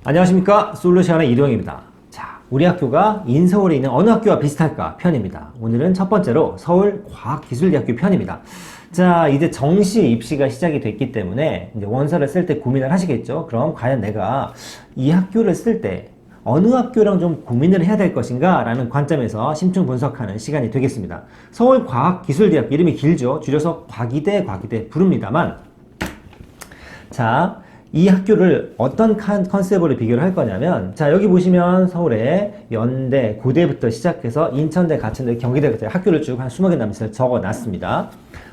안녕하십니까, 솔루션의 이동입니다. 자, 우리 학교가 인서울에 있는 어느 학교와 비슷할까 편입니다. 오늘은 첫 번째로 서울과학기술대학교 편입니다. 자, 이제 정시 입시가 시작이 됐기 때문에 이제 원서를 쓸 때 고민을 하시겠죠. 그럼 과연 내가 이 학교를 쓸 때 어느 학교랑 좀 고민을 해야 될 것인가 라는 관점에서 심층 분석하는 시간이 되겠습니다. 서울과학기술대학교, 이름이 길죠. 줄여서 과기대 부릅니다만, 자, 이 학교를 어떤 컨셉으로 비교를 할 거냐면, 자, 여기 보시면 서울에 연대, 고대부터 시작해서 인천대, 가천대, 경기대까지 학교를 쭉 한 20개 남짓을 적어 놨습니다.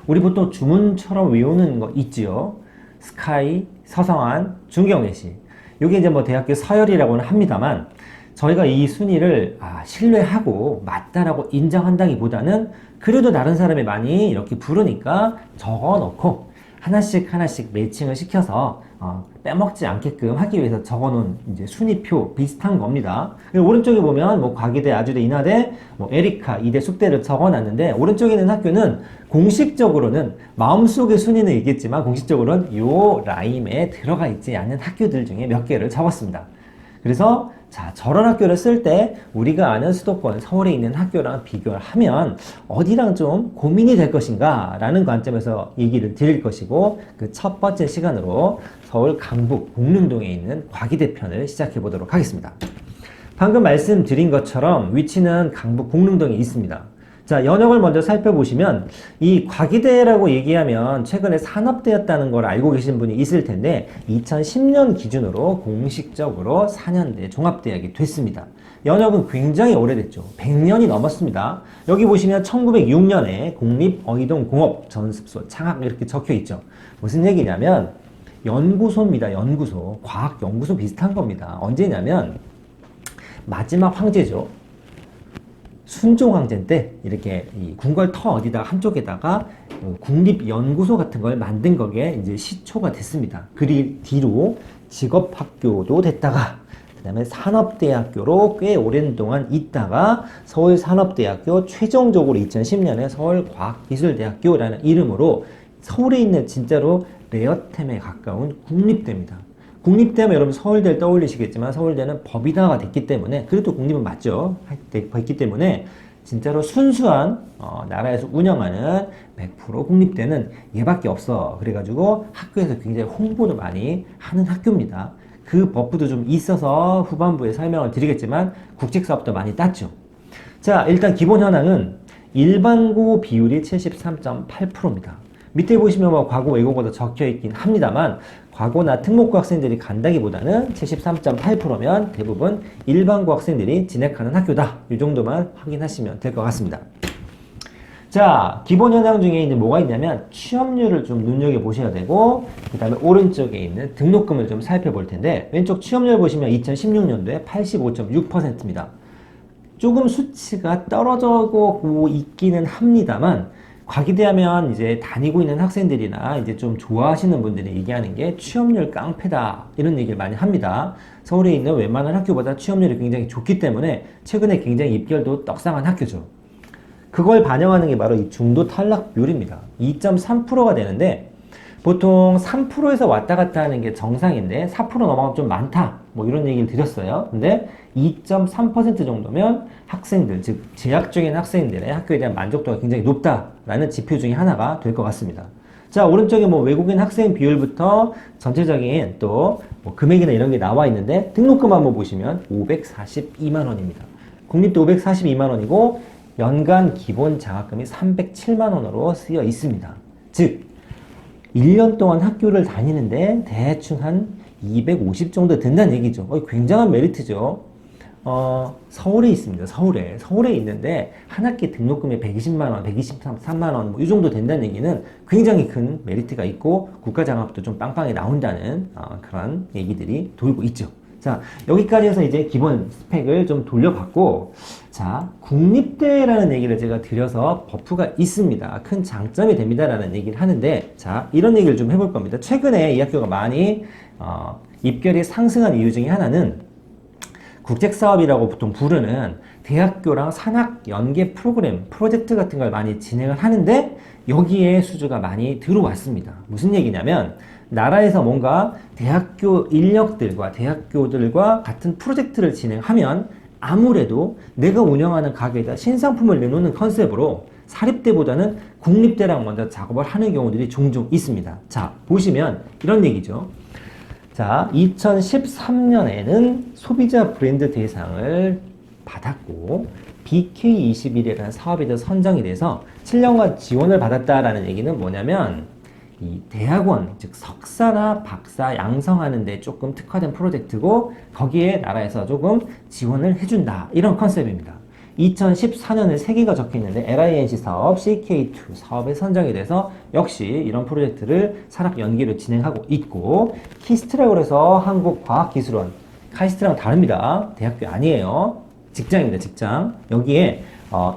우리 보통 주문처럼 외우는 거 있지요. 스카이, 서성한, 중경외시. 여기 이제 뭐 대학교 서열이라고는 합니다만, 저희가 이 순위를 신뢰하고 맞다라고 인정한다기보다는 그래도 다른 사람이 많이 이렇게 부르니까 적어 놓고 하나씩 매칭을 시켜서 빼먹지 않게끔 하기 위해서 적어놓은 이제 순위표 비슷한 겁니다. 오른쪽에 보면 뭐 과기대, 아주대, 인하대, 뭐 에리카, 이대, 숙대를 적어놨는데, 오른쪽에 있는 학교는 공식적으로는 마음속의 순위는 있겠지만 공식적으로는 요 라임에 들어가 있지 않는 학교들 중에 몇 개를 적었습니다. 그래서 자, 저런 학교를 쓸 때 우리가 아는 수도권 서울에 있는 학교랑 비교를 하면 어디랑 좀 고민이 될 것인가 라는 관점에서 얘기를 드릴 것이고, 그 첫 번째 시간으로 서울 강북 공릉동에 있는 과기대 편을 시작해 보도록 하겠습니다. 방금 말씀드린 것처럼 위치는 강북 공릉동에 있습니다. 자, 연역을 먼저 살펴보시면 이 과기대라고 얘기하면 최근에 산업대였다는 걸 알고 계신 분이 있을 텐데, 2010년 기준으로 공식적으로 4년대 종합대학이 됐습니다. 연역은 굉장히 오래됐죠. 100년이 넘었습니다. 여기 보시면 1906년에 국립어이동공업전습소 창학 이렇게 적혀 있죠. 무슨 얘기냐면 연구소입니다. 연구소. 과학연구소 비슷한 겁니다. 언제냐면 마지막 황제죠. 순종 황제 때 이렇게 이 궁궐터 어디다가 한쪽에다가 국립연구소 같은 걸 만든 거게 이제 시초가 됐습니다. 그리 뒤로 직업학교도 됐다가 그 다음에 산업대학교로 꽤 오랜 동안 있다가 서울산업대학교, 최종적으로 2010년에 서울과학기술대학교라는 이름으로 서울에 있는 진짜로 레어템에 가까운 국립대입니다. 국립대하면 여러분 서울대를 떠올리시겠지만 서울대는 법이다가 됐기 때문에, 그래도 국립은 맞죠. 됐기 때문에 진짜로 순수한 나라에서 운영하는 100% 국립대는 얘밖에 없어. 그래가지고 학교에서 굉장히 홍보도 많이 하는 학교입니다. 그 버프도 좀 있어서 후반부에 설명을 드리겠지만 국책사업도 많이 땄죠. 자, 일단 기본 현황은 일반고 비율이 73.8%입니다. 밑에 보시면 뭐 과고, 외고고도 적혀 있긴 합니다만, 과고나 특목고 학생들이 간다기보다는 73.8%면 대부분 일반고 학생들이 진학하는 학교다. 이 정도만 확인하시면 될 것 같습니다. 자, 기본 현황 중에 이제 뭐가 있냐면 취업률을 좀 눈여겨보셔야 되고, 그 다음에 오른쪽에 있는 등록금을 좀 살펴볼 텐데, 왼쪽 취업률 보시면 2016년도에 85.6%입니다. 조금 수치가 떨어지고 있기는 합니다만, 과기대하면 이제 다니고 있는 학생들이나 이제 좀 좋아하시는 분들이 얘기하는 게 취업률 깡패다, 이런 얘기를 많이 합니다. 서울에 있는 웬만한 학교보다 취업률이 굉장히 좋기 때문에 최근에 굉장히 입결도 떡상한 학교죠. 그걸 반영하는 게 바로 이 중도 탈락 비율입니다. 2.3%가 되는데, 보통 3%에서 왔다 갔다 하는 게 정상인데 4% 넘어가면 좀 많다, 뭐 이런 얘기를 드렸어요. 근데 2.3% 정도면 학생들, 즉 재학 중인 학생들의 학교에 대한 만족도가 굉장히 높다라는 지표 중에 하나가 될 것 같습니다. 자, 오른쪽에 뭐 외국인 학생 비율부터 전체적인 또 뭐 금액이나 이런 게 나와 있는데, 등록금 한번 보시면 542만 원입니다. 국립도 542만 원이고 연간 기본 장학금이 307만 원으로 쓰여 있습니다. 즉 1년 동안 학교를 다니는데 대충 한 250 정도 된다는 얘기죠. 굉장한 메리트죠. 서울에 있습니다. 서울에 있는데 한 학기 등록금이 120만 원, 123만 원, 뭐 이 정도 된다는 얘기는 굉장히 큰 메리트가 있고 국가장학도 좀 빵빵히 나온다는 그런 얘기들이 돌고 있죠. 자, 여기까지 해서 이제 기본 스펙을 좀 돌려봤고, 자, 국립대라는 얘기를 제가 드려서 버프가 있습니다. 큰 장점이 됩니다라는 얘기를 하는데, 자, 이런 얘기를 좀 해볼 겁니다. 최근에 이 학교가 많이 입결이 상승한 이유 중에 하나는 국책사업이라고 보통 부르는 대학교랑 산학 연계 프로그램, 프로젝트 같은 걸 많이 진행을 하는데, 여기에 수주가 많이 들어왔습니다. 무슨 얘기냐면 나라에서 뭔가 대학교 인력들과 대학교들과 같은 프로젝트를 진행하면 아무래도 내가 운영하는 가게에다 신상품을 내놓는 컨셉으로 사립대보다는 국립대랑 먼저 작업을 하는 경우들이 종종 있습니다. 자, 보시면 이런 얘기죠. 자, 2013년에는 소비자 브랜드 대상을 받았고 BK21이라는 사업에 선정이 돼서 7년간 지원을 받았다라는 얘기는 뭐냐면 이 대학원, 즉 석사나 박사 양성하는 데 조금 특화된 프로젝트고 거기에 나라에서 조금 지원을 해준다. 이런 컨셉입니다. 2014년에 3개가 적혀 있는데 LINC 사업, CK2 사업에 선정이 돼서 역시 이런 프로젝트를 산학 연계로 진행하고 있고 키스트라고 해서 한국과학기술원, 카이스트랑 다릅니다. 대학교 아니에요. 직장입니다. 직장. 여기에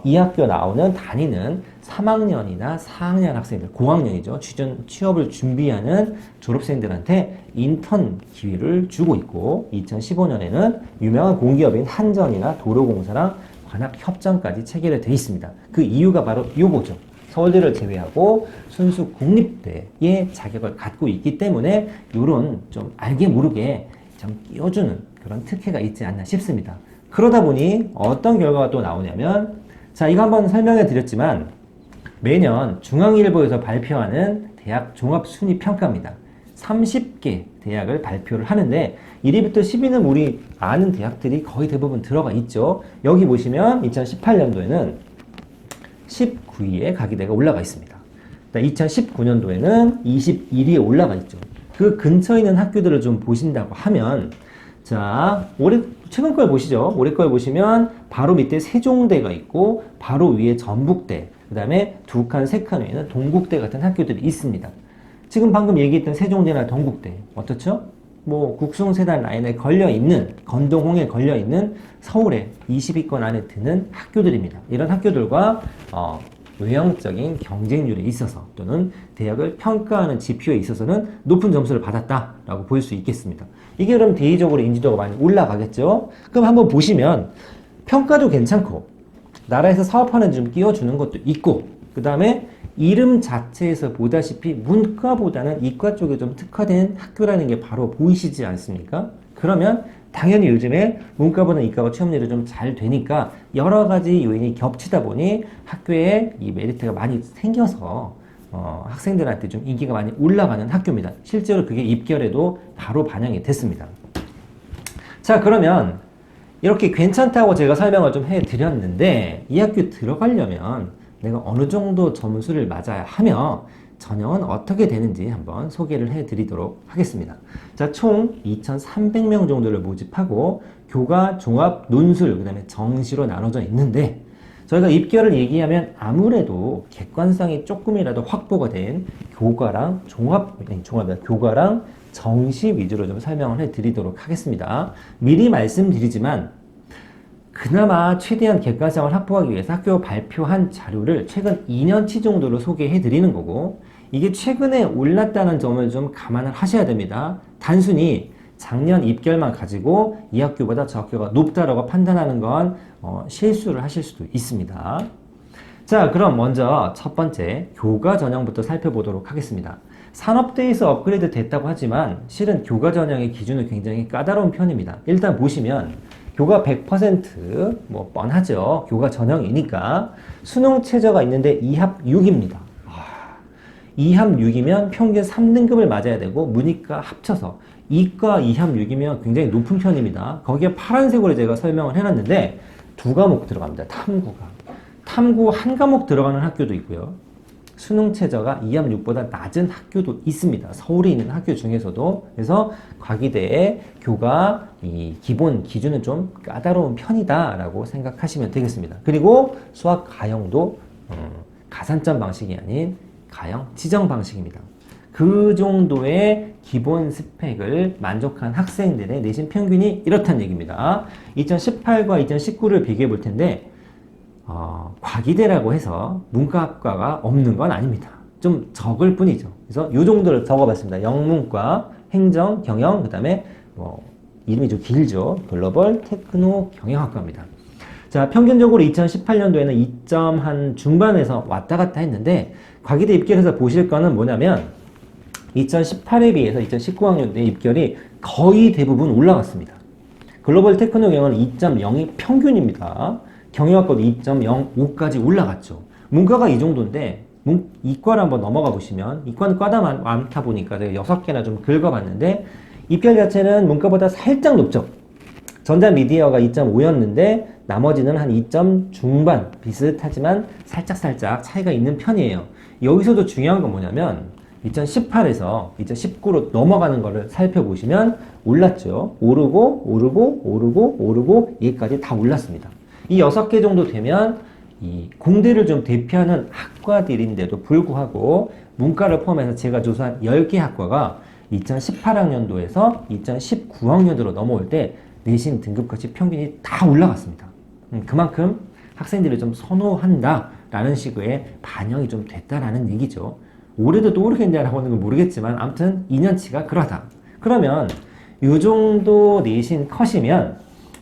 이 학교 나오는 다니는 3학년이나 4학년 학생들, 고학년이죠. 취업을 준비하는 졸업생들한테 인턴 기회를 주고 있고 2015년에는 유명한 공기업인 한전이나 도로공사랑 관합 협정까지 체결이 되어 있습니다. 그 이유가 바로 요거죠. 서울대를 제외하고 순수 국립대의 자격을 갖고 있기 때문에 요런 좀 알게 모르게 좀 끼워주는 그런 특혜가 있지 않나 싶습니다. 그러다 보니 어떤 결과가 또 나오냐면 자, 이거 한번 설명해 드렸지만 매년 중앙일보에서 발표하는 대학 종합순위평가입니다. 30개 대학을 발표를 하는데 1위부터 10위는 우리 아는 대학들이 거의 대부분 들어가 있죠. 여기 보시면 2018년도에는 19위에 가기대가 올라가 있습니다. 2019년도에는 21위에 올라가 있죠. 그 근처에 있는 학교들을 좀 보신다고 하면 자, 최근 걸 보시죠. 올해 걸 보시면 바로 밑에 세종대가 있고 바로 위에 전북대, 그 다음에 두 칸, 세 칸 위에는 동국대 같은 학교들이 있습니다. 지금 방금 얘기했던 세종대나 동국대 어떻죠? 뭐 국송세단 라인에 걸려있는 건동홍에 걸려있는 서울의 20위권 안에 드는 학교들입니다. 이런 학교들과 외형적인 경쟁률에 있어서 또는 대학을 평가하는 지표에 있어서는 높은 점수를 받았다라고 볼 수 있겠습니다. 이게 그럼 대의적으로 인지도가 많이 올라가겠죠? 그럼 한번 보시면 평가도 괜찮고 나라에서 사업하는 좀 끼워주는 것도 있고 그 다음에 이름 자체에서 보다시피 문과보다는 이과 쪽에 좀 특화된 학교라는 게 바로 보이시지 않습니까? 그러면 당연히 요즘에 문과보다는 이과가 취업률이 좀 잘 되니까 여러 가지 요인이 겹치다 보니 학교에 이 메리트가 많이 생겨서 학생들한테 좀 인기가 많이 올라가는 학교입니다. 실제로 그게 입결에도 바로 반영이 됐습니다. 자, 그러면 이렇게 괜찮다고 제가 설명을 좀 해드렸는데 이 학교 들어가려면 내가 어느 정도 점수를 맞아야 하며 전형은 어떻게 되는지 한번 소개를 해드리도록 하겠습니다. 자, 총 2,300명 정도를 모집하고 교과, 종합, 논술, 그 다음에 정시로 나눠져 있는데 저희가 입결을 얘기하면 아무래도 객관성이 조금이라도 확보가 된 교과랑 교과랑 정시 위주로 좀 설명을 해드리도록 하겠습니다. 미리 말씀드리지만 그나마 최대한 객관성을 확보하기 위해서 학교 발표한 자료를 최근 2년치 정도로 소개해 드리는 거고 이게 최근에 올랐다는 점을 좀 감안을 하셔야 됩니다. 단순히 작년 입결만 가지고 이 학교보다 저 학교가 높다라고 판단하는 건 실수를 하실 수도 있습니다. 자, 그럼 먼저 첫 번째 교과 전형부터 살펴보도록 하겠습니다. 산업대에서 업그레이드 됐다고 하지만 실은 교과 전형의 기준은 굉장히 까다로운 편입니다. 일단 보시면 교과 100% 뭐 뻔하죠. 교과 전형이니까 수능 최저가 있는데 2합 6입니다. 2합 6이면 평균 3등급을 맞아야 되고 문이과 합쳐서 이과 2합 6이면 굉장히 높은 편입니다. 거기에 파란색으로 제가 설명을 해놨는데 두 과목 들어갑니다. 탐구 한 과목 들어가는 학교도 있고요. 수능 최저가 2합 6보다 낮은 학교도 있습니다. 서울에 있는 학교 중에서도. 그래서 과기대의 교과 이 기본 기준은 좀 까다로운 편이다라고 생각하시면 되겠습니다. 그리고 수학 가형도 가산점 방식이 아닌 가형 지정 방식입니다. 그 정도의 기본 스펙을 만족한 학생들의 내신 평균이 이렇다는 얘기입니다. 2018과 2019를 비교해 볼 텐데 과기대라고 해서 문과학과가 없는 건 아닙니다. 좀 적을 뿐이죠. 그래서 이 정도를 적어봤습니다. 영문과, 행정, 경영, 그 다음에 이름이 좀 길죠. 글로벌 테크노 경영학과입니다. 자, 평균적으로 2018년도에는 2점 한 중반에서 왔다 갔다 했는데 과기대 입결해서 보실 거는 뭐냐면 2018에 비해서 2019학년도에 입결이 거의 대부분 올라갔습니다. 글로벌 테크노 경영은 2.0이 평균입니다. 경영학과도 2.05까지 올라갔죠. 문과가 이 정도인데 이과를 한번 넘어가 보시면 이과는 과다 많다 보니까 제가 6개나 좀 긁어봤는데 입결 자체는 문과보다 살짝 높죠. 전자미디어가 2.5였는데 나머지는 한 2점 중반 비슷하지만 살짝 차이가 있는 편이에요. 여기서도 중요한 건 뭐냐면 2018에서 2019로 넘어가는 거를 살펴보시면 올랐죠. 오르고 여기까지 다 올랐습니다. 이 6개 정도 되면 이 공대를 좀 대표하는 학과들인데도 불구하고 문과를 포함해서 제가 조사한 10개 학과가 2018학년도에서 2019학년도로 넘어올 때 내신 등급까지 평균이 다 올라갔습니다. 그만큼 학생들이 좀 선호한다 라는 식의 반영이 좀 됐다라는 얘기죠. 올해도 또 오르겠냐라고 하는 건 모르겠지만 아무튼 2년치가 그러다. 그러면 이 정도 내신 컷이면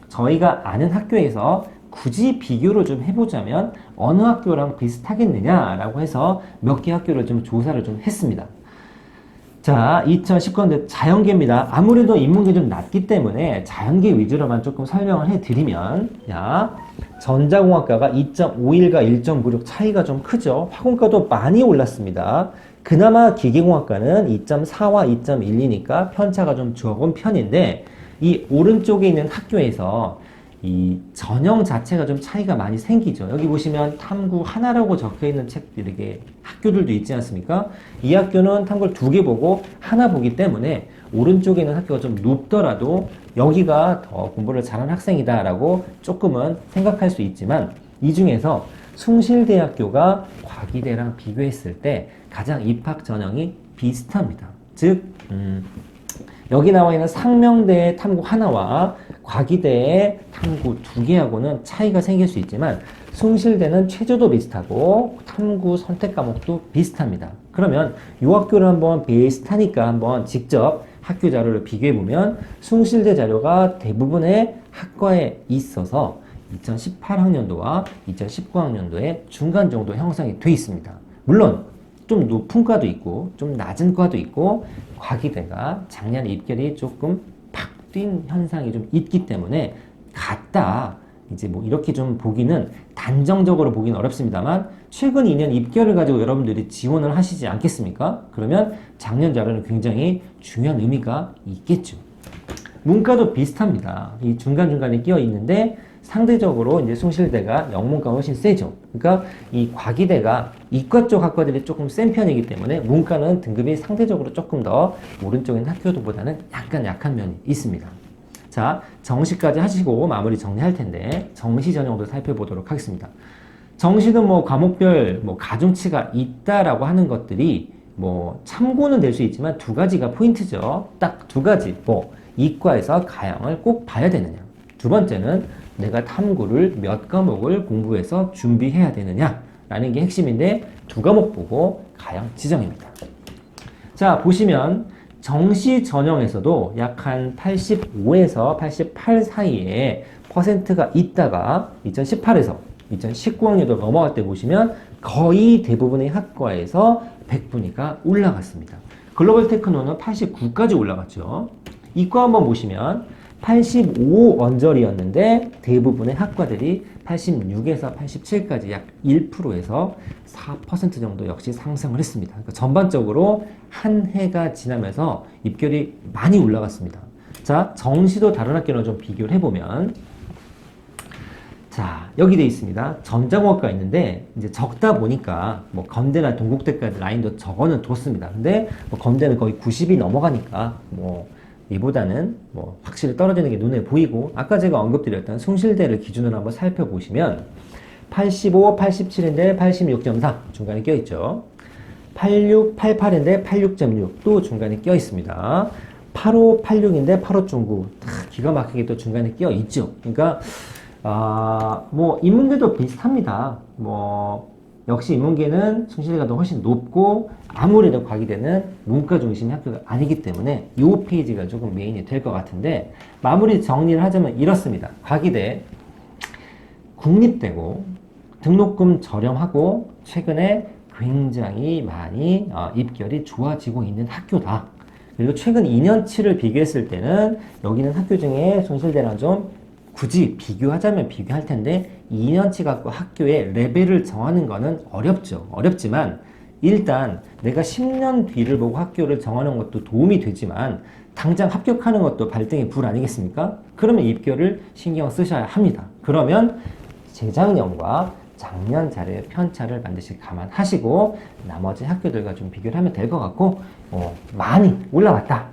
저희가 아는 학교에서 굳이 비교를 좀 해보자면 어느 학교랑 비슷하겠느냐라고 해서 몇 개 학교를 좀 조사를 좀 했습니다. 자, 2019년도 자연계입니다. 아무래도 인문계 좀 낮기 때문에 자연계 위주로만 조금 설명을 해드리면, 야, 전자공학과가 2.51과 1.96 차이가 좀 크죠. 화공과도 많이 올랐습니다. 그나마 기계공학과는 2.4와 2.12니까 편차가 좀 적은 편인데, 이 오른쪽에 있는 학교에서 이 전형 자체가 좀 차이가 많이 생기죠. 여기 보시면 탐구 하나라고 적혀 있는 책들, 이렇게 학교들도 있지 않습니까? 이 학교는 탐구를 2개 보고 하나 보기 때문에 오른쪽에 있는 학교가 좀 높더라도 여기가 더 공부를 잘하는 학생이다라고 조금은 생각할 수 있지만 이 중에서 숭실대학교가 과기대랑 비교했을 때 가장 입학 전형이 비슷합니다. 즉, 여기 나와 있는 상명대의 탐구 하나와 과기대의 탐구 2개하고는 차이가 생길 수 있지만 숭실대는 최저도 비슷하고 탐구 선택 과목도 비슷합니다. 그러면 이 학교를 한번 비슷하니까 한번 직접 학교 자료를 비교해 보면 숭실대 자료가 대부분의 학과에 있어서 2018학년도와 2019학년도에 중간 정도 형성이 돼 있습니다. 물론 좀 높은 과도 있고 좀 낮은 과도 있고 과기대가 작년 입결이 조금 팍 뛴 현상이 좀 있기 때문에 같다 이제 뭐 이렇게 좀 보기는 단정적으로 보기는 어렵습니다만 최근 2년 입결을 가지고 여러분들이 지원을 하시지 않겠습니까? 그러면 작년 자료는 굉장히 중요한 의미가 있겠죠. 문과도 비슷합니다. 이 중간중간에 끼어 있는데 상대적으로 이제 숭실대가 영문과가 훨씬 세죠. 그러니까 이 과기대가 이과 쪽 학과들이 조금 센 편이기 때문에 문과는 등급이 상대적으로 조금 더 오른쪽에 있는 학교들보다는 약간 약한 면이 있습니다. 자, 정시까지 하시고 마무리 정리할 텐데 정시 전형도 살펴보도록 하겠습니다. 정시는 뭐 과목별 뭐 가중치가 있다라고 하는 것들이 뭐 참고는 될 수 있지만 2가지가 포인트죠. 딱 2가지. 뭐 이과에서 가형을 꼭 봐야 되느냐. 2번째는 내가 탐구를 몇 과목을 공부해서 준비해야 되느냐라는 게 핵심인데 2과목 보고 가형 지정입니다. 자, 보시면 정시 전형에서도 약 한 85에서 88 사이에 퍼센트가 있다가 2018에서 2019학년도 넘어갈 때 보시면 거의 대부분의 학과에서 100분위가 올라갔습니다. 글로벌 테크노는 89까지 올라갔죠. 이과 한번 보시면 85 언저리였는데 대부분의 학과들이 86에서 87까지 약 1%에서 4% 정도 역시 상승을 했습니다. 그러니까 전반적으로 한 해가 지나면서 입결이 많이 올라갔습니다. 자, 정시도 다른 학교랑 좀 비교를 해보면 자, 여기 돼 있습니다. 전자공학과 있는데 이제 적다 보니까 뭐 건대나 동국대까지 라인도 적어는 뒀습니다. 근데 뭐 건대는 거의 90이 넘어가니까 뭐 이보다는 뭐 확실히 떨어지는 게 눈에 보이고 아까 제가 언급드렸던 숭실대를 기준으로 한번 살펴보시면 85, 87인데 86.4 중간에 껴있죠. 86, 88인데 86.6 또 중간에 껴있습니다. 85, 86인데 85.9 기가 막히게 또 중간에 껴있죠. 그러니까 뭐 인문계도 비슷합니다. 뭐 역시 인문계는 숭실대가 더 훨씬 높고 아무래도 과기대는 문과 중심 학교가 아니기 때문에 이 페이지가 조금 메인이 될 것 같은데 마무리 정리를 하자면 이렇습니다. 과기대 국립대고 등록금 저렴하고 최근에 굉장히 많이 입결이 좋아지고 있는 학교다. 그리고 최근 2년치를 비교했을 때는 여기는 학교 중에 손실대랑 좀 굳이 비교하자면 비교할 텐데 2년치 갖고 학교의 레벨을 정하는 거는 어렵죠. 어렵지만 일단 내가 10년 뒤를 보고 학교를 정하는 것도 도움이 되지만 당장 합격하는 것도 발등의 불 아니겠습니까? 그러면 입결을 신경 쓰셔야 합니다. 그러면 재작년과 작년 자료의 편차를 반드시 감안하시고 나머지 학교들과 좀 비교를 하면 될 것 같고 많이 올라왔다.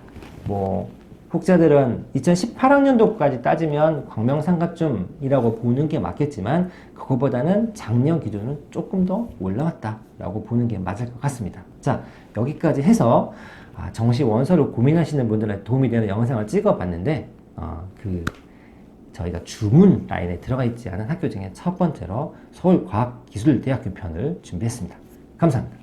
뭐 혹자들은 2018학년도까지 따지면 광명상가쯤이라고 보는 게 맞겠지만 그거보다는 작년 기준은 조금 더 올라왔다라고 보는 게 맞을 것 같습니다. 자, 여기까지 해서 정시 원서를 고민하시는 분들한테 도움이 되는 영상을 찍어봤는데 저희가 주문 라인에 들어가 있지 않은 학교 중에 첫 번째로 서울과학기술대학교 편을 준비했습니다. 감사합니다.